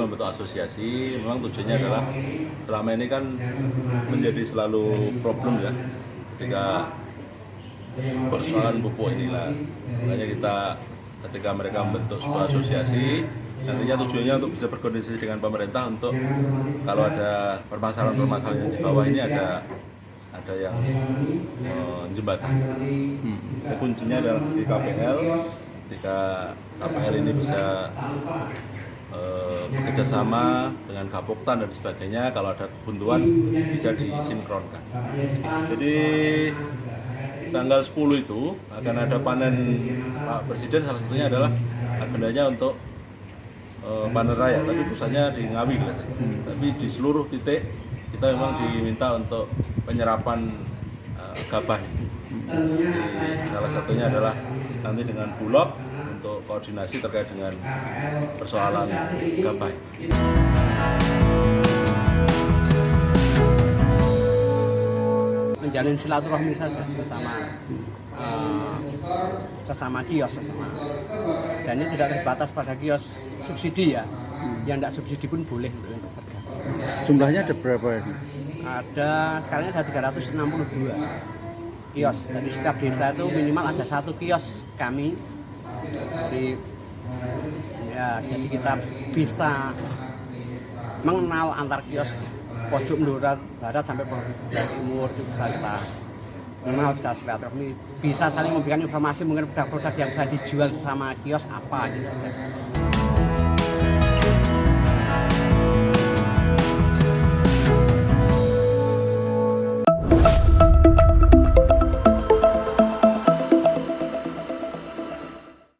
membentuk asosiasi. Memang tujuannya adalah selama ini kan menjadi selalu problem ya ketika persoalan pupuk inilah. Makanya kita ketika mereka membentuk sebuah asosiasi, nantinya tujuannya untuk bisa berkoordinasi dengan pemerintah untuk kalau ada permasalahan-permasalahan di bawah ini ada yang jembatan. Kuncinya adalah di KPL. Ketika KPL ini bisa bekerja sama dengan Gapoktan dan sebagainya, kalau ada kebuntuan bisa disinkronkan. Jadi tanggal 10 itu akan ada panen Pak Presiden, salah satunya adalah agendanya untuk panen raya, tapi pusatnya di Ngawi katanya. Tapi di seluruh titik kita memang diminta untuk penyerapan gabah ini. Jadi, salah satunya adalah nanti dengan Bulog untuk koordinasi terkait dengan persoalan gabah. Menjalin silaturahmi saja sesama kios dan ini tidak terbatas pada kios subsidi ya, yang tidak subsidi pun boleh untuk bergabung. Jumlahnya ada berapa ini? Ada sekarang ada 362 kios. Jadi setiap desa itu minimal ada satu kios kami. Jadi kita bisa mengenal antar kios pojok Madura Barat sampai pojok Timur, bisa kita mengenal, bisa silaturahmi, bisa saling memberikan informasi mungkin produk-produk yang bisa dijual sama kios apa gitu.